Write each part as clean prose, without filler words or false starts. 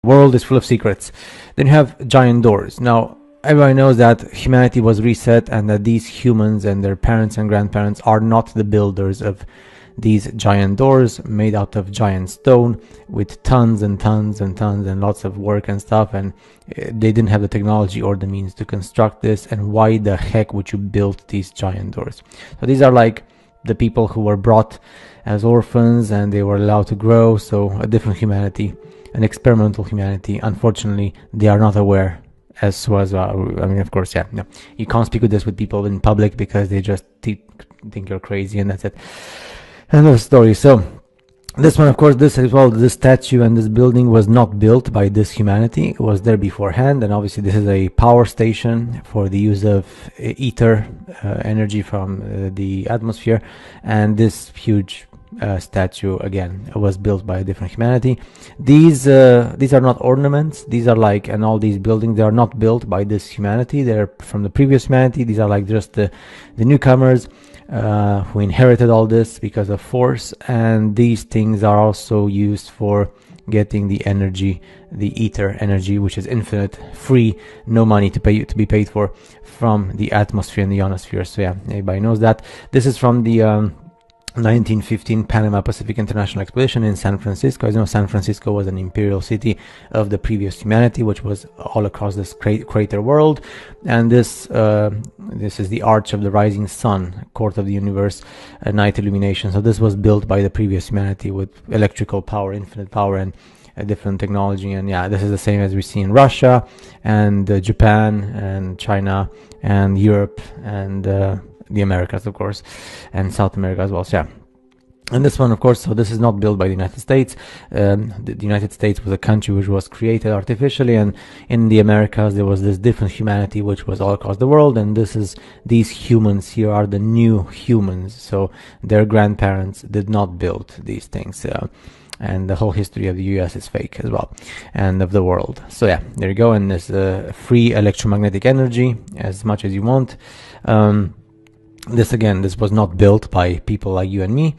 world is full of secrets. Then you have giant doors. Now, everybody knows that humanity was reset and that these humans and their parents and grandparents are not the builders of these giant doors made out of giant stone with tons and tons and tons and lots of work and stuff, and they didn't have the technology or the means to construct this. And why the heck would you build these giant doors? So these are like the people who were brought as orphans and they were allowed to grow, so a different humanity, an experimental humanity. Unfortunately, they are not aware as well. I mean, of course, yeah, no, you can't speak with this with people in public because they just think you're crazy, and that's it. End of story. So this one, of course, this as well, this statue and this building was not built by this humanity. It was there beforehand, and obviously this is a power station for the use of ether energy from the atmosphere. And this huge statue again was built by a different humanity. These are not ornaments. These are like, and all these buildings, they are not built by this humanity. They're from the previous humanity. These are like just the newcomers who inherited all this because of force. And these things are also used for getting the energy, the ether energy, which is infinite, free, no money to be paid for, from the atmosphere and the ionosphere. So yeah, everybody knows that. This is from the 1915 Panama Pacific International Expedition in San Francisco. As you know, San Francisco was an imperial city of the previous humanity, which was all across this crater world. And this is the Arch of the Rising Sun, Court of the Universe, night illumination. So this was built by the previous humanity with electrical power, infinite power, and a different technology. And yeah, this is the same as we see in Russia and Japan and China and Europe and the Americas, of course, and South America as well. So yeah, and this one, of course, so this is not built by the United States. The United States was a country which was created artificially, and in the Americas there was this different humanity which was all across the world. And these humans here are the new humans, so their grandparents did not build these things. And the whole history of the US is fake as well, and of the world. So yeah, there you go. And there's free electromagnetic energy as much as you want. This was not built by people like you and me.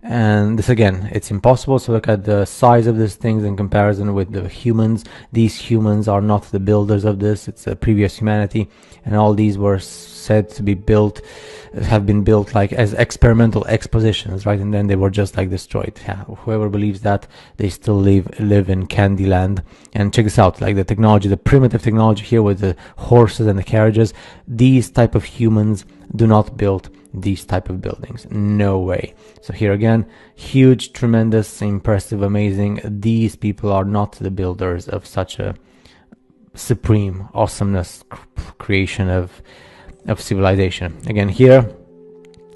And this again, it's impossible. So look at the size of these things in comparison with the humans. These humans are not the builders of this. It's a previous humanity, and all these were said to be have been built like as experimental expositions, right? And then they were just like destroyed. Yeah, whoever believes that, they still live in Candyland. And check this out, like the technology, the primitive technology here with the horses and the carriages. These type of humans do not build these type of buildings. No way. So here again, huge, tremendous, impressive, amazing. These people are not the builders of such a supreme awesomeness creation of civilization. Again here,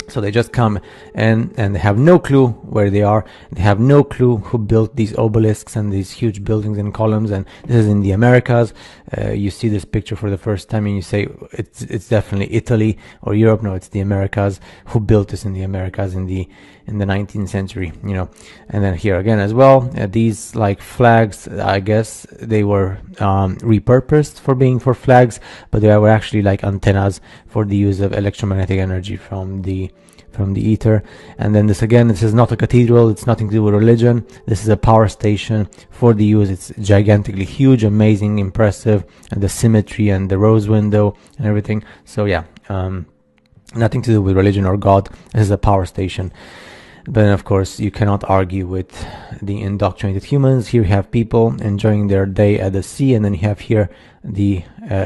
so they just come and they have no clue where they are. They have no clue who built these obelisks and these huge buildings and columns. And this is in the Americas. You see this picture for the first time and you say it's definitely Italy or Europe. No, it's the Americas. Who built this in the Americas in the 19th century, you know? And then here again as well, these like flags, I guess they were repurposed for flags, but they were actually like antennas for the use of electromagnetic energy from the ether. And then this is not a cathedral. It's nothing to do with religion. This is a power station for the use. It's gigantically huge, amazing, impressive, and the symmetry and the rose window and everything. So yeah, nothing to do with religion or God. This is a power station. But then, of course, you cannot argue with the indoctrinated humans. Here you have people enjoying their day at the sea, and then you have here the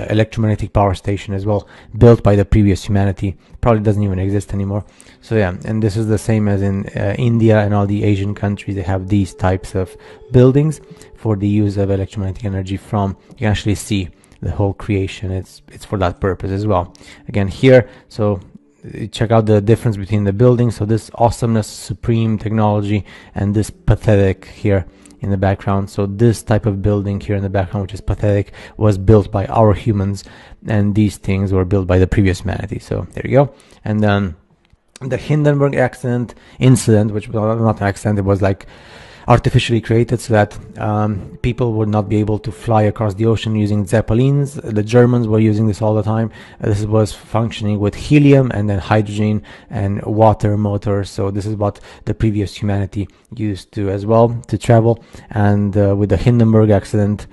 electromagnetic power station as well, built by the previous humanity. Probably doesn't even exist anymore. So yeah, and this is the same as in India and all the Asian countries. They have these types of buildings for the use of electromagnetic energy from. You can actually see the whole creation. It's for that purpose as well. Again here, so check out the difference between the buildings. So this awesomeness, supreme technology, and this pathetic here in the background. So this type of building here in the background, which is pathetic, was built by our humans, and these things were built by the previous humanity. So there you go. And then the Hindenburg incident, which was not an accident, it was like artificially created so that people would not be able to fly across the ocean using zeppelins. The Germans were using this all the time. This was functioning with helium and then hydrogen and water motors. So this is what the previous humanity used to as well to travel. And with the Hindenburg incident,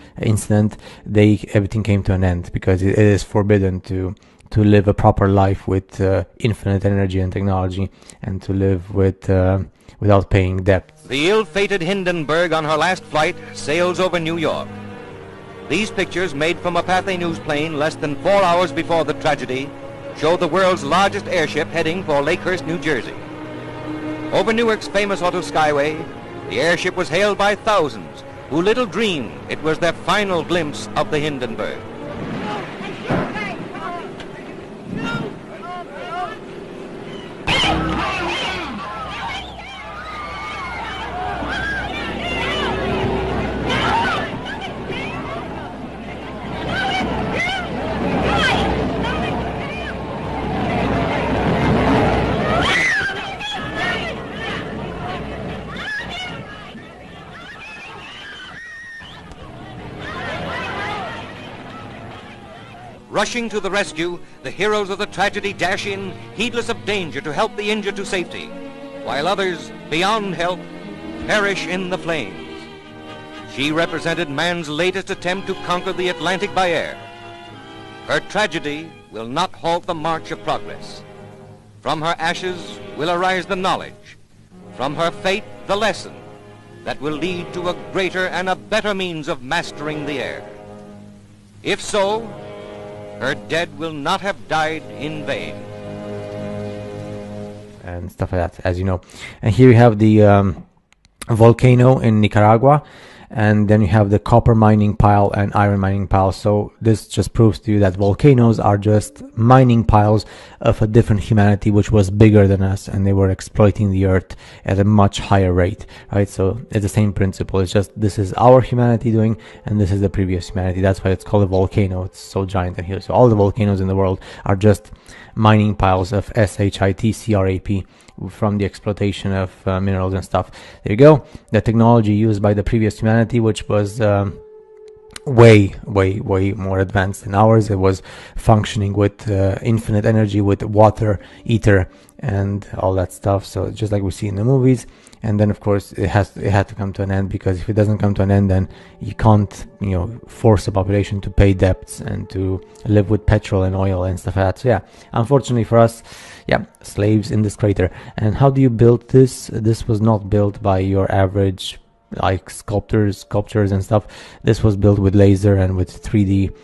everything came to an end, because it is forbidden to live a proper life with infinite energy and technology, and to live without paying debt. The ill-fated Hindenburg on her last flight sails over New York. These pictures, made from a Pathé News plane less than 4 hours before the tragedy, show the world's largest airship heading for Lakehurst, New Jersey. Over Newark's famous auto skyway, the airship was hailed by thousands who little dreamed it was their final glimpse of the Hindenburg. Rushing to the rescue, the heroes of the tragedy dash in, heedless of danger, to help the injured to safety, while others, beyond help, perish in the flames. She represented man's latest attempt to conquer the Atlantic by air. Her tragedy will not halt the march of progress. From her ashes will arise the knowledge, from her fate the lesson that will lead to a greater and a better means of mastering the air. If so, her dead will not have died in vain. And stuff like that, as you know. And here you have the volcano in Nicaragua, and then you have the copper mining pile and iron mining pile. So this just proves to you that volcanoes are just mining piles of a different humanity which was bigger than us, and they were exploiting the earth at a much higher rate, right? So it's the same principle. It's just this is our humanity doing, and this is the previous humanity. That's why it's called a volcano. It's so giant and huge. So all the volcanoes in the world are just mining piles of shit, from the exploitation of minerals and stuff. There you go. The technology used by the previous humanity, which was way more advanced than ours. It was functioning with infinite energy, with water, ether, and all that stuff. So just like we see in the movies. And then of course it had to come to an end, because if it doesn't come to an end, then you can't force the population to pay debts and to live with petrol and oil and stuff like that. So yeah, unfortunately for us, yeah, slaves in this crater. And how do you build this? This was not built by your average like sculptures and stuff. This was built with laser and with 3D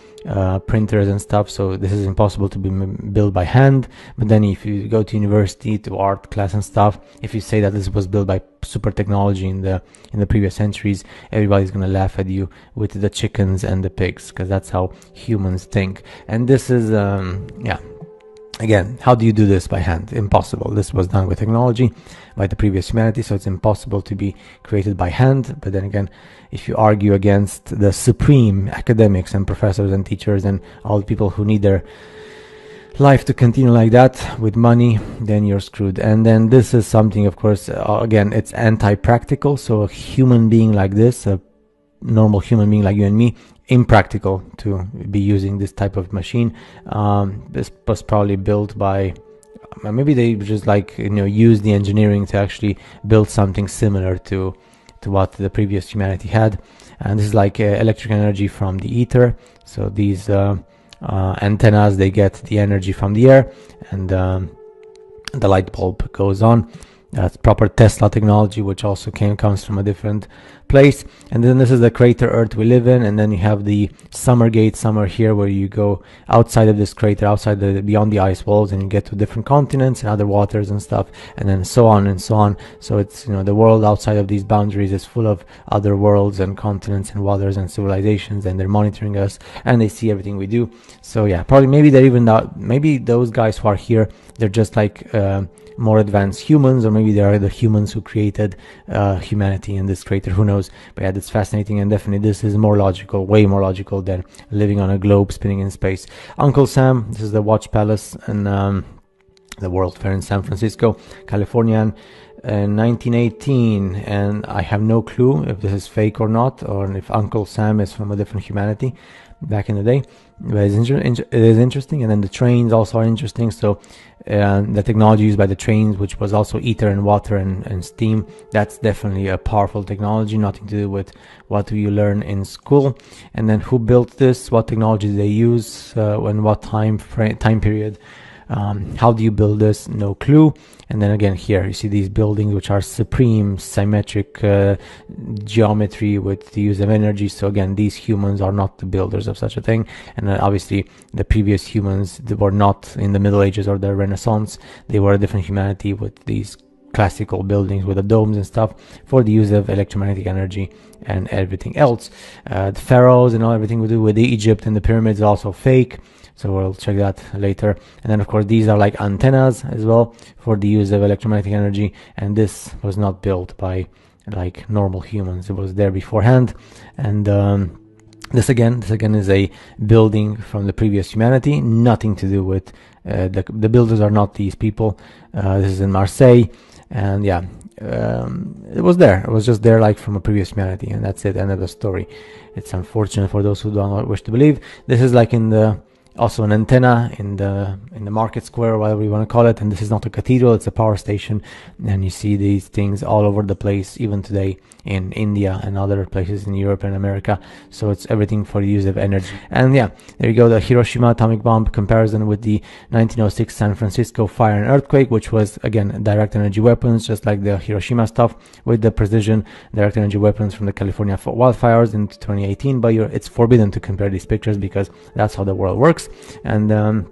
printers and stuff. So this is impossible to be built by hand. But then if you go to university, to art class and stuff, if you say that this was built by super technology in the previous centuries, everybody's gonna laugh at you with the chickens and the pigs, because that's how humans think. And this is yeah, again, how do you do this by hand? Impossible. This was done with technology by the previous humanity, so it's impossible to be created by hand. But then again, if you argue against the supreme academics and professors and teachers and all the people who need their life to continue like that with money, then you're screwed. And then this is something, of course, again, it's anti-practical. So a human being like this, a normal human being like you and me, impractical to be using this type of machine. This was probably built by maybe they just like use the engineering to actually build something similar to what the previous humanity had. And this is like electric energy from the ether. So these antennas, they get the energy from the air, and the light bulb goes on. That's proper Tesla technology, which also comes from a different place. And then this is the crater Earth we live in. And then you have the summer gate somewhere here, where you go outside of this crater, beyond the ice walls, and you get to different continents and other waters and stuff, and then so on and so on. So it's, the world outside of these boundaries is full of other worlds and continents and waters and civilizations, and they're monitoring us and they see everything we do. So yeah, probably maybe they're even not, maybe those guys who are here, they're just like more advanced humans, or maybe they are the humans who created humanity in this crater, who knows. But yeah, that's fascinating, and definitely this is more logical, way more logical than living on a globe spinning in space. Uncle Sam, this is the Watch Palace and the World Fair in San Francisco, California. And in 1918, and I have no clue if this is fake or not, or if Uncle Sam is from a different humanity back in the day. But it is interesting. And then the trains also are interesting. So the technology used by the trains, which was also ether and water and steam, that's definitely a powerful technology, nothing to do with what you learn in school. And then who built this, what technology they use, and what time period. How do you build this? No clue. And then again here you see these buildings which are supreme symmetric geometry with the use of energy. So again, these humans are not the builders of such a thing. And obviously the previous humans, they were not in the Middle Ages or the Renaissance. They were a different humanity with these classical buildings with the domes and stuff for the use of electromagnetic energy and everything else. The pharaohs and everything we do with Egypt and the pyramids is also fake. So we'll check that later. And then of course these are like antennas as well for the use of electromagnetic energy, and this was not built by like normal humans, it was there beforehand. And this again is a building from the previous humanity, nothing to do with the builders are not these people. This is in Marseille, and yeah, it was there, it was just there like from a previous humanity, and that's it, end of the story. It's unfortunate for those who don't wish to believe. This is like in the also an antenna in the market square, whatever you want to call it. And this is not a cathedral, it's a power station. And you see these things all over the place, even today in India and other places in Europe and America. So it's everything for the use of energy. And yeah, there you go, the Hiroshima atomic bomb comparison with the 1906 San Francisco fire and earthquake, which was again direct energy weapons, just like the Hiroshima stuff, with the precision direct energy weapons from the California wildfires in 2018. But it's forbidden to compare these pictures because that's how the world works. And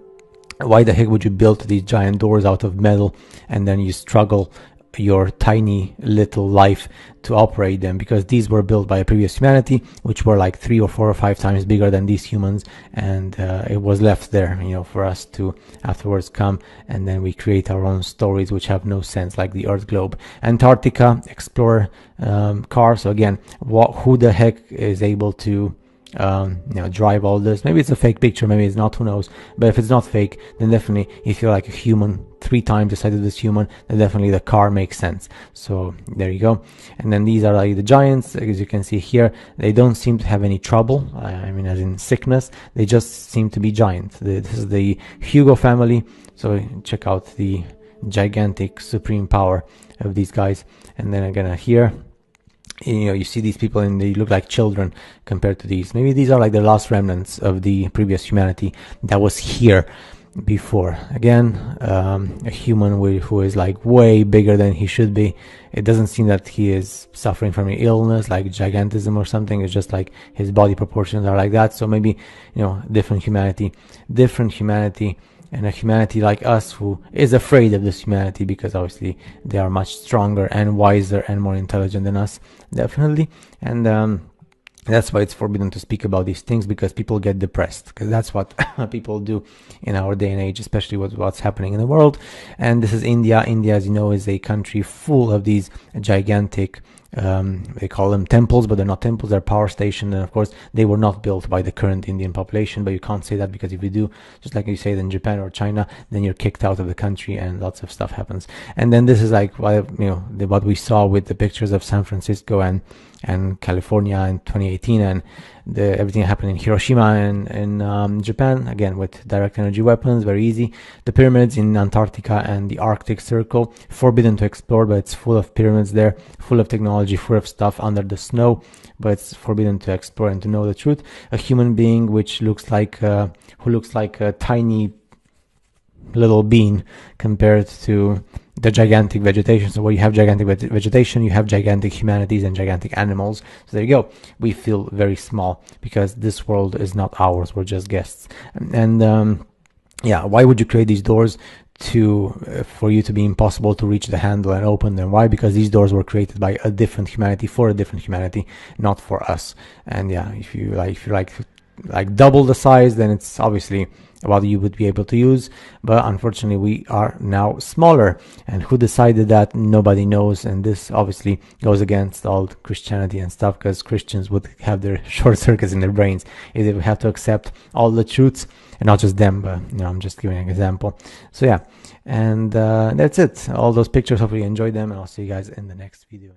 why the heck would you build these giant doors out of metal and then you struggle your tiny little life to operate them? Because these were built by a previous humanity which were like 3 or 4 or 5 times bigger than these humans, and it was left there, you know, for us to afterwards come and then we create our own stories which have no sense, like the Earth globe. Antarctica Explorer car. So again, who the heck is able to drive all this? Maybe it's a fake picture, maybe it's not, who knows. But if it's not fake, then definitely if you're like a human 3 times the size of this human, then definitely the car makes sense. So there you go. And then these are like the giants, as you can see here. They don't seem to have any trouble, I mean as in sickness, they just seem to be giant. This is the Hugo family, so check out the gigantic supreme power of these guys. And then again here, you know, you see these people and they look like children compared to these. Maybe these are like the last remnants of the previous humanity that was here before. Again, a human who is like way bigger than he should be. It doesn't seem that he is suffering from an illness like gigantism or something. It's just like his body proportions are like that. So maybe, you know, different humanity, and a humanity like us who is afraid of this humanity because obviously they are much stronger and wiser and more intelligent than us, definitely. And that's why it's forbidden to speak about these things, because people get depressed, because that's what people do in our day and age, especially with what's happening in the world. And this is India. India, as you know, is a country full of these gigantic they call them temples, but they're not temples, they're power stations. And of course they were not built by the current Indian population, but you can't say that, because if you do, just like you say it in Japan or China, then you're kicked out of the country and lots of stuff happens. And then this is like what we saw with the pictures of San Francisco and California in 2018, and everything happened in Hiroshima and in Japan, again with direct energy weapons, very easy. The pyramids in Antarctica and the Arctic Circle, forbidden to explore, but it's full of pyramids there, full of technology, full of stuff under the snow, but it's forbidden to explore and to know the truth. A human being which looks like who looks like a tiny little bean compared to the gigantic vegetation. So where you have gigantic vegetation, you have gigantic humanities and gigantic animals. So there you go. We feel very small because this world is not ours. We're just guests. And yeah, why would you create these doors for you to be impossible to reach the handle and open them? Why? Because these doors were created by a different humanity for a different humanity, not for us. And yeah, if you like like double the size, then it's obviously what you would be able to use. But unfortunately we are now smaller, and who decided that? Nobody knows. And this obviously goes against all Christianity and stuff, because Christians would have their short circuits in their brains if they would have to accept all the truths, and not just them, but I'm just giving an example. So yeah, and that's it, all those pictures. Hopefully you enjoyed them, and I'll see you guys in the next video.